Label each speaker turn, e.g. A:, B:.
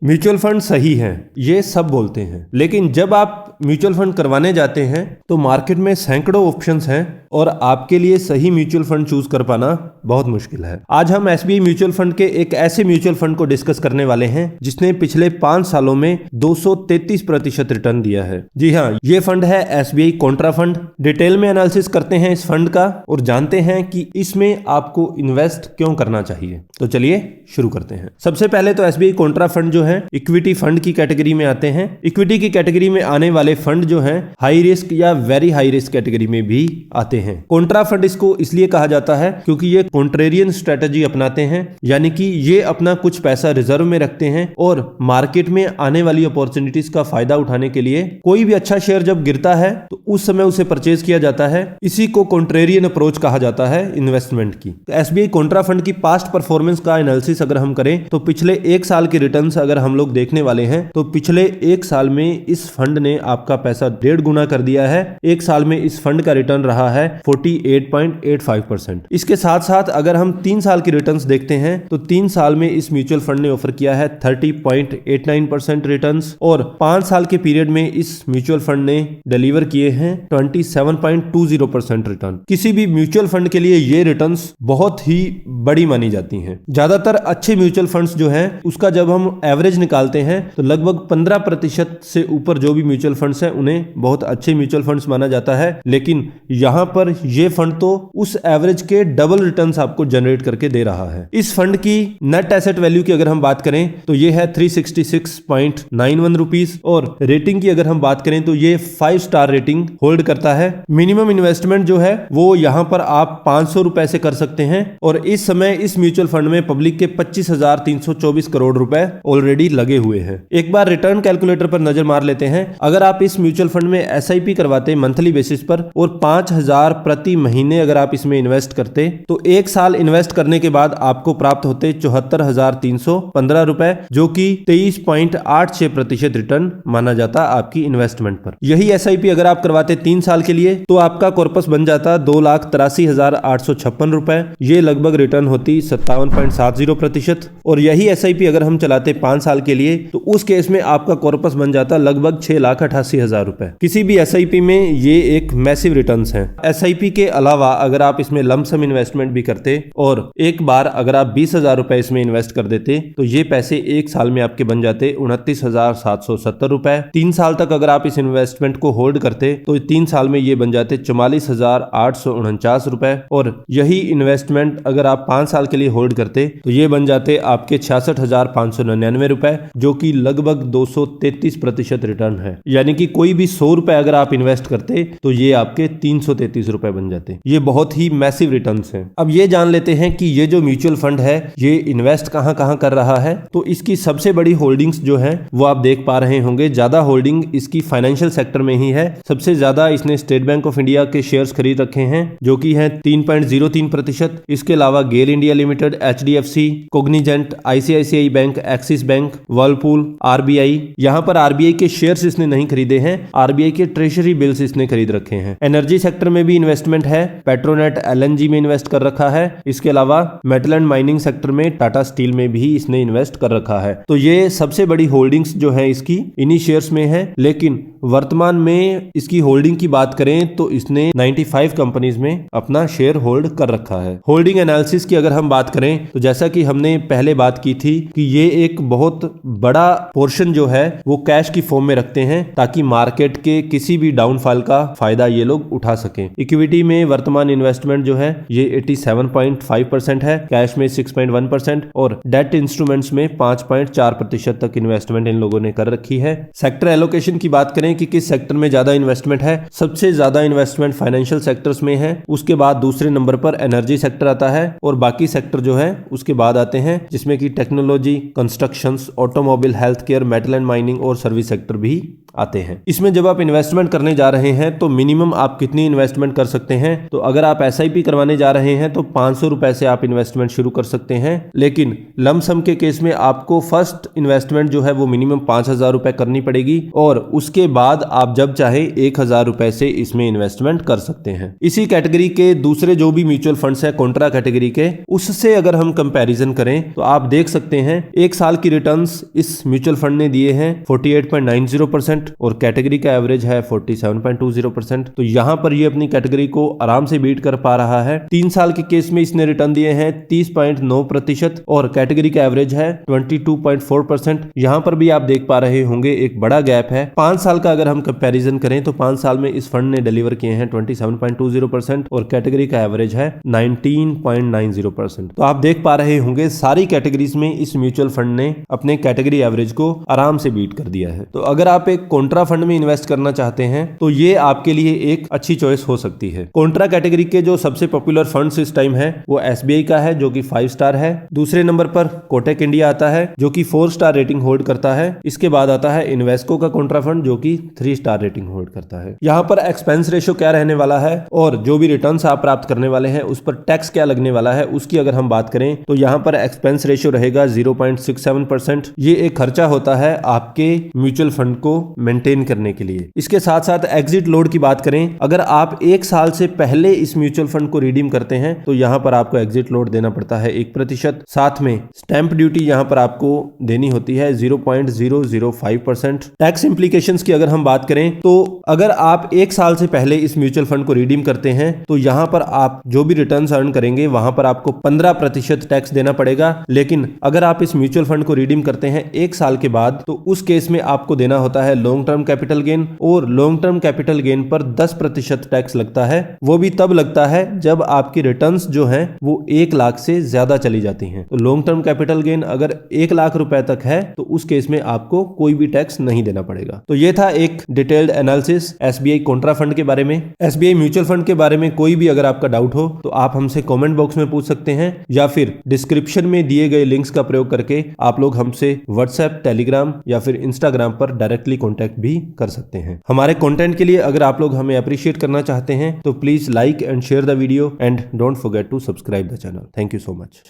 A: Mutual fund सही है, ये सब बोलते हैं, लेकिन जब आप म्यूचुअल फंड करवाने जाते हैं तो मार्केट में सैकड़ों ऑप्शंस हैं और आपके लिए सही म्यूचुअल फंड चूज कर पाना बहुत मुश्किल है। आज हम एसबीआई म्यूचुअल फंड के एक ऐसे म्यूचुअल फंड को डिस्कस करने वाले हैं जिसने पिछले 5 सालों में 233% रिटर्न दिया है। जी हाँ, ये फंड है एसबीआई कॉन्ट्रा फंड। डिटेल में एनालिसिस करते हैं इस फंड का और जानते हैं कि इसमें आपको इन्वेस्ट क्यों करना चाहिए। तो चलिए शुरू करते हैं। सबसे पहले तो एसबीआई कॉन्ट्रा फंड जो है इक्विटी फंड की कैटेगरी में आते हैं। इक्विटी की कैटेगरी में आने वाले फंड जो हैं हाई रिस्क या वेरी हाई रिस्क कैटेगरी में भी आते हैं। कॉन्ट्रा फंड इसको इसलिए कहा जाता है क्योंकि ये कॉन्ट्रेरियन स्ट्रेटजी अपनाते हैं, यानी कि ये अपना कुछ पैसा रिजर्व में रखते हैं और मार्केट में आने वाली अपॉर्चुनिटीज का फायदा उठाने के लिए कोई भी अच्छा शेयर जब गिरता है तो उस समय उसे परचेज किया जाता है। इसी को कॉन्ट्रेरियन अप्रोच कहा जाता है इन्वेस्टमेंट की। एसबीआई कॉन्ट्रा फंड की पास्ट परफॉर्मेंस का एनालिसिस अगर हम करें तो पिछले 1 साल के रिटर्न्स अगर हम लोग देखने वाले हैं तो पिछले 1 साल में इस फंड ने आपका पैसा 1.5 गुना कर दिया है। 1 साल में इस फंड का रिटर्न रहा है 48.85%। इसके साथ साथ अगर हम 3 साल की रिटर्न्स देखते हैं तो 3 साल में इस म्यूचुअल फंड ने ऑफर किया है 30.89% रिटर्न्स और 5 साल के पीरियड में इस म्यूचुअल फंड ने डिलीवर किए हैं 27.20% रिटर्न। किसी भी म्यूचुअल फंड के लिए ये रिटर्न्स बहुत ही बड़ी मानी जाती हैं। ज्यादातर अच्छे म्यूचुअल फंड्स जो हैं उसका जब हम एवरेज निकालते हैं तो लगभग 15% से ऊपर जो भी म्यूचुअल फंड्स हैं उन्हें बहुत अच्छे म्यूचुअल फंड्स माना जाता है, लेकिन यहां पर ये फंड तो उस एवरेज के डबल रिटर्न्स आपको जनरेट करके दे रहा है। इस फंड की नेट एसेट वैल्यू की अगर हम बात करें तो ये है 366.91 रुपीस और रेटिंग की अगर हम बात करें तो ये 5 स्टार रेटिंग होल्ड करता है। मिनिमम इन्वेस्टमेंट जो है वो यहां पर आप 500 रुपए से कर सकते हैं और इस समय इस म्यूचुअल फंड में पब्लिक के 25,324 करोड़ रुपए ऑलरेडी लगे हुए हैं। एक बार रिटर्न कैलकुलेटर पर नजर मार लेते हैं। अगर आप इस म्यूचुअल फंड में एसआईपी करवाते मंथली बेसिस पर और 5,000 प्रति महीने अगर आप इसमें इन्वेस्ट करते तो 1 साल इन्वेस्ट करने के बाद आपको प्राप्त होते 74,315 रुपए, जो कि 23.86% रिटर्न माना जाता आपकी इन्वेस्टमेंट पर। यही एसआईपी अगर आप करवाते 3 साल के लिए तो आपका कॉर्पस बन जाता 2,83,856 रुपए। ये लगभग रिटर्न होती 57.70%। और यही एसआईपी अगर हम चलाते 5 साल के लिए तो उस केस में आपका कॉर्पस बन जाता लगभग 6,88,000 रुपए। किसी भी एसआईपी में ये एक मैसिव रिटर्न्स हैं। एसआईपी के अलावा अगर आप इसमें लमसम इन्वेस्टमेंट भी करते और एक बार अगर आप 20,000 रुपए इसमें इन्वेस्ट कर देते तो ये पैसे 1 साल में आपके बन जाते 29,770 रुपए। 3 साल तक अगर आप इस इन्वेस्टमेंट को होल्ड करते तो 3 साल में ये बन जाते 44,849 रुपए और यही इन्वेस्टमेंट अगर आप 5 साल के लिए होल्ड करते तो ये बन जाते आपके 66,599 रुपए, जो कि लगभग 233% रिटर्न है। यानी कि कोई भी 100 रुपए अगर आप इन्वेस्ट करते तो ये आपके 333 रुपए बन जाते। ये बहुत ही मैसिव रिटर्न्स हैं। अब ये जान लेते हैं कि ये जो म्यूचुअल फंड है ये इन्वेस्ट कहां कहां कर रहा है। तो इसकी सबसे बड़ी होल्डिंग्स जो है वो आप देख पा रहे होंगे। ज्यादा होल्डिंग इसकी फाइनेंशियल सेक्टर में ही है। सबसे ज्यादा इसने स्टेट बैंक ऑफ इंडिया के शेयर्स खरीद रखे हैं जो कि है 3.03%। इसके अलावा GAIL India Limited, HDFC, Cognizant, ICICI Bank, Axis Bank, Whirlpool, RBI. यहां पर आरबीआई के शेयर्स इसने नहीं खरीदे हैं, आरबीआई के ट्रेजरी बिल्स इसने खरीद रखे हैं। एनर्जी सेक्टर में भी इन्वेस्टमेंट है, पेट्रोनेट एलएनजी में इन्वेस्ट कर रखा है। इसके अलावा मेटल एंड माइनिंग सेक्टर में टाटा स्टील में भी इसने इन्वेस्ट कर रखा है। तो ये सबसे बड़ी होल्डिंग्स जो है इसकी इन्हीं शेयर्स में है। लेकिन वर्तमान में इसकी होल्डिंग की बात करें तो इसने 95 कंपनीज में अपना शेयर होल्ड कर रखा है। होल्डिंग एनालिसिस की अगर हम बात करें तो जैसा कि हमने पहले बात की थी कि ये एक बहुत बड़ा पोर्शन जो है वो कैश की फॉर्म में रखते हैं ताकि मार्केट के किसी भी डाउनफॉल का फायदा ये लोग उठा सकें। इक्विटी में वर्तमान इन्वेस्टमेंट जो है ये 87.5% है, कैश में 6.1% और डेट इंस्ट्रूमेंट्स में 5.4% तक इन्वेस्टमेंट इन लोगों ने कर रखी है। सेक्टर एलोकेशन की बात करें कि किस सेक्टर में ज्यादा इन्वेस्टमेंट है, सबसे ज्यादा इन्वेस्टमेंट फाइनेंशियल सेक्टर्स में है। उसके बाद दूसरे नंबर पर एनर्जी सेक्टर आता है और बाकी सेक्टर जो है उसके बाद आते हैं जिसमें कि technology, constructions, automobile, health care, metal and mining और सर्विस सेक्टर भी आते आते हैं। इसमें जब आप इन्वेस्टमेंट करने जा रहे हैं तो मिनिमम आप कितनी इन्वेस्टमेंट कर सकते हैं? तो अगर आप SIP करवाने जा रहे हैं तो 500 रुपए से आप इन्वेस्टमेंट शुरू कर सकते हैं, लेकिन लमसम के केस में आपको फर्स्ट इन्वेस्टमेंट जो है वो मिनिमम 5000 रुपए करनी पड़ेगी और उसके बाद आप जब चाहे 1000 रुपए से इसमें इन्वेस्टमेंट कर सकते हैं। इसी कैटेगरी के दूसरे जो भी म्यूचुअल फंड्स है कॉन्ट्रा कैटेगरी के, उससे अगर हम कंपैरिजन करें तो आप देख सकते हैं एक साल की रिटर्न्स इस म्यूचुअल फंड ने दिए हैं 48.90% और कैटेगरी का एवरेज है 47.20%। तो यहां पर ये अपनी कैटेगरी को आराम से बीट कर पा रहा है। 3 साल के केस में इसने रिटर्न दिए हैं 30.9% और कैटेगरी का एवरेज है 22.4%। यहां पर भी आप देख पा रहे होंगे एक बड़ा गैप है। 5 साल का अगर हम कंपैरिजन करें तो 5 साल में इस फंड ने डिलीवर किए हैं 27.20% और कैटेगरी का एवरेज है 19.90%। तो आप देख पा रहे होंगे सारी कैटेगरीज में इस म्यूचुअल फंड ने अपने कैटेगरी एवरेज को आराम से बीट कर दिया है। तो अगर आप एक कॉन्ट्रा फंड में इन्वेस्ट करना चाहते हैं तो ये आपके लिए एक अच्छी चॉइस हो सकती है। कॉन्ट्रा कैटेगरी के जो सबसे पॉपुलर फंड्स इस टाइम है वो SBI का है जो कि 5 स्टार है। दूसरे नंबर पर कोटक इंडिया आता है जो कि 4 स्टार रेटिंग होल्ड करता है। इसके बाद आता है इन्वेस्को का कॉन्ट्रा फंड जो कि 3 स्टार रेटिंग होल्ड करता है। यहाँ पर एक्सपेंस रेशियो क्या रहने वाला है और जो भी रिटर्न्स आप प्राप्त करने वाले हैं उस पर टैक्स क्या लगने वाला है उसकी अगर हम बात करें तो यहाँ पर एक्सपेंस रेशियो रहेगा 0.67%। ये एक खर्चा होता है आपके म्यूचुअल फंड को मेंटेन करने के लिए। इसके साथ साथ एग्जिट लोड की बात करें, अगर आप 1 साल से पहले इस म्यूचुअल फंड को रिडीम करते हैं तो यहाँ पर आपको एग्जिट लोड देना पड़ता है 1%। साथ में स्टैंप ड्यूटी यहाँ पर आपको देनी होती है 0.005%। टैक्स इंप्लीकेशंस की अगर हम बात करें तो अगर आप 1 साल से पहले इस म्यूचुअल फंड को रिडीम करते हैं तो यहाँ पर आप जो भी रिटर्न्स अर्न करेंगे वहां पर आपको 15% टैक्स देना पड़ेगा। लेकिन अगर आप इस म्यूचुअल फंड को रिडीम करते हैं 1 साल के बाद तो उस केस में आपको देना होता है लॉन्ग टर्म कैपिटल गेन और लॉन्ग टर्म कैपिटल गेन पर 10% टैक्स लगता है। वो भी तब लगता है जब आपकी रिटर्न्स जो हैं वो 1 लाख से ज्यादा चली जाती हैं। तो लॉन्ग टर्म कैपिटल गेन अगर 1 लाख रुपए तक है तो उस केस में आपको कोई भी टैक्स नहीं देना पड़ेगा। तो ये था एक detailed analysis SBI Contra fund के बारे में। SBI म्यूचुअल फंड के बारे में कोई भी अगर आपका डाउट हो तो आप हमसे कमेंट बॉक्स में पूछ सकते हैं या फिर डिस्क्रिप्शन में दिए गए लिंक्स का प्रयोग करके आप लोग हमसे WhatsApp, Telegram या फिर Instagram पर डायरेक्टली कांटेक्ट भी कर सकते हैं। हमारे कंटेंट के लिए अगर आप लोग हमें अप्रिशिएट करना चाहते हैं तो please like and share the video and don't forget to subscribe the channel. Thank you so much.